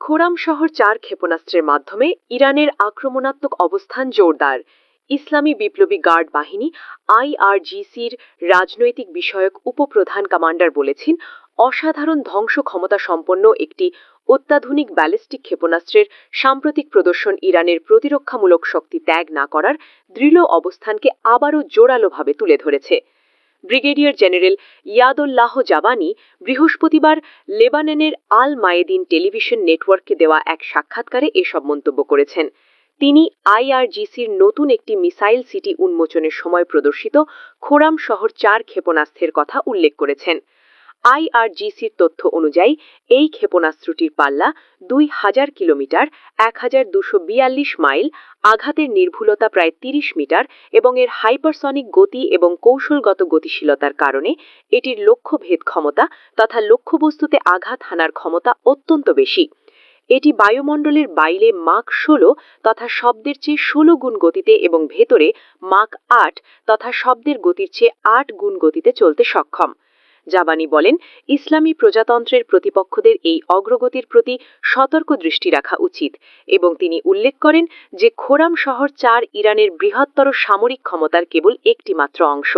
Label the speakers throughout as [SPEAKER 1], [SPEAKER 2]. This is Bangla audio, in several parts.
[SPEAKER 1] খোরাম শহর ৪ ক্ষেপণাস্ত্রের মাধ্যমে ইরানের আক্রমণাত্মক অবস্থান জোরদার। ইসলামী বিপ্লবী গার্ড বাহিনী আইআরজিসির রাজনৈতিক বিষয়ক উপপ্রধান কমান্ডার বলেছেন, অসাধারণ ধ্বংস ক্ষমতা সম্পন্ন একটি অত্যাধুনিক ব্যালিস্টিক ক্ষেপণাস্ত্রের সাম্প্রতিক প্রদর্শন ইরানের প্রতিরক্ষামূলক শক্তি ত্যাগ না করার দৃঢ় অবস্থানকে আবারও জোরালোভাবে তুলে ধরেছে। ব্রিগেডিয়ার জেনারেল ইয়াদুল্লাহ জাবানি বৃহস্পতিবার লেবাননের আল মায়েদিন টেলিভিশন নেটওয়ার্ককে দেওয়া এক সাক্ষাৎকারে এসব মন্তব্য করেছেন। তিনি আইআরজিসির নতুন একটি মিসাইল সিটি উন্মোচনের সময় প্রদর্শিত খোরাম শহর ৪ ক্ষেপণাস্ত্রের কথা উল্লেখ করেছেন। আইআরজিসির তথ্য অনুযায়ী এই ক্ষেপণাস্ত্রটির পাল্লা ২,০০০ কিলোমিটার ১,২৪২ মাইল, আঘাতের নির্ভুলতা প্রায় ৩০ মিটার এবং এর হাইপারসনিক গতি এবং কৌশলগত গতিশীলতার কারণে এটির লক্ষ্যভেদ ক্ষমতা তথা লক্ষ্যবস্তুতে আঘাত হানার ক্ষমতা অত্যন্ত বেশি। এটি বায়ুমণ্ডলের বাইরে মাক ১৬ তথা শব্দের চেয়ে ১৬ গুণ গতিতে এবং ভেতরে মাক ৮ তথা শব্দের গতির চেয়ে ৮ গুণ গতিতে চলতে সক্ষম। জাবানি বলেন, ইসলামী প্রজাতন্ত্রের প্রতিপক্ষদের এই অগ্রগতির প্রতি সতর্ক দৃষ্টি রাখা উচিত এবং তিনি উল্লেখ করেন যে খোরাম শহর ৪ ইরানের বৃহত্তর সামরিক ক্ষমতার কেবল একটি মাত্র অংশ।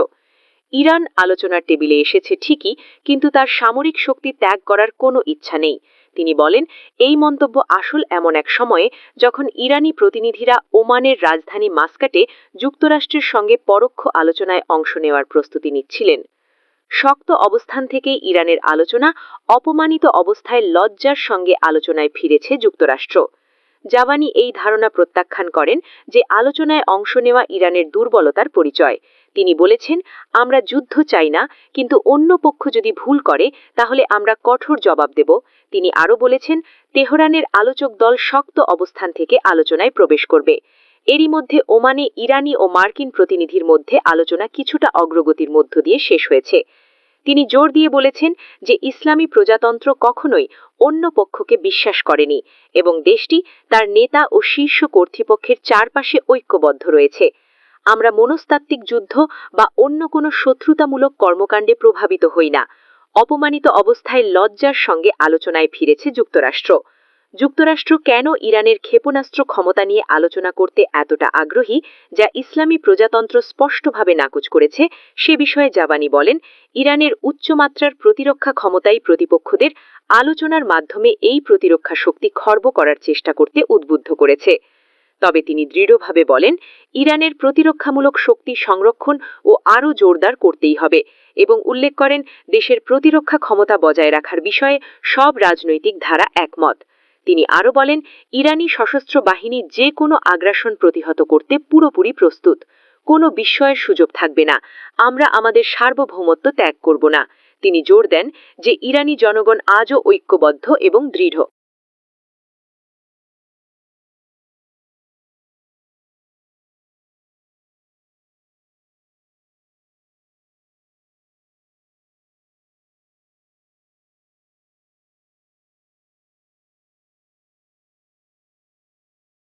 [SPEAKER 1] ইরান আলোচনার টেবিলে এসেছে ঠিকই, কিন্তু তার সামরিক শক্তি ত্যাগ করার কোনো ইচ্ছা নেই। তিনি বলেন, এই মন্তব্য আসল এমন এক সময়ে যখন ইরানি প্রতিনিধিরা ওমানের রাজধানী মাস্কাটে যুক্তরাষ্ট্রের সঙ্গে পরোক্ষ আলোচনায় অংশ নেওয়ার প্রস্তুতি নিচ্ছিলেন। শক্ত অবস্থান থেকে ইরানের আলোচনা, অপমানিত অবস্থায় লজ্জার সঙ্গে আলোচনায় ফিরেছে যুক্তরাষ্ট্র। জাবানি এই ধারণা প্রত্যাখ্যান করেন যে আলোচনায় অংশ নেওয়া ইরানের দুর্বলতার পরিচয়। তিনি বলেছেন, আমরা যুদ্ধ চাই না, কিন্তু অন্য পক্ষ যদি ভুল করে তাহলে আমরা কঠোর জবাব দেব। তিনি আরও বলেছেন, তেহরানের আলোচক দল শক্ত অবস্থান থেকে আলোচনায় প্রবেশ করবে। এরই মধ্যে ওমানে ইরানি ও মার্কিন প্রতিনিধির মধ্যে আলোচনা কিছুটা অগ্রগতির মধ্য দিয়ে শেষ হয়েছে। তিনি জোর দিয়ে বলেছেন যে ইসলামী প্রজাতন্ত্র কখনোই অন্য পক্ষকে বিশ্বাস করেনি এবং দেশটি তার নেতা ও শীর্ষ কর্তৃপক্ষের চারপাশে ঐক্যবদ্ধ রয়েছে। আমরা মনস্তাত্ত্বিক যুদ্ধ বা অন্য কোনো শত্রুতামূলক কর্মকাণ্ডে প্রভাবিত হই না। অপমানিত অবস্থায় লজ্জার সঙ্গে আলোচনায় ফিরেছে যুক্তরাষ্ট্র। যুক্তরাষ্ট্র কেন ইরানের ক্ষেপণাস্ত্র ক্ষমতা নিয়ে আলোচনা করতে এতটা আগ্রহী, যা ইসলামী প্রজাতন্ত্র স্পষ্টভাবে নাকচ করেছে, সে বিষয়ে জাবানি বলেন, ইরানের উচ্চমাত্রার প্রতিরক্ষা ক্ষমতাই প্রতিপক্ষদের আলোচনার মাধ্যমে এই প্রতিরক্ষা শক্তি খর্ব করার চেষ্টা করতে উদ্বুদ্ধ করেছে। তবে তিনি দৃঢ়ভাবে বলেন, ইরানের প্রতিরক্ষামূলক শক্তি সংরক্ষণ ও আরও জোরদার করতেই হবে এবং উল্লেখ করেন, দেশের প্রতিরক্ষা ক্ষমতা বজায় রাখার বিষয়ে সব রাজনৈতিক ধারা একমত। তিনি আরও বলেন, ইরানি সশস্ত্র বাহিনী যে কোনো আগ্রাসন প্রতিহত করতে পুরোপুরি প্রস্তুত। কোনো বিস্ময়ের সুযোগ থাকবে না। আমরা আমাদের সার্বভৌমত্ব ত্যাগ করব না। তিনি জোর দেন যে ইরানি জনগণ আজও ঐক্যবদ্ধ এবং দৃঢ়।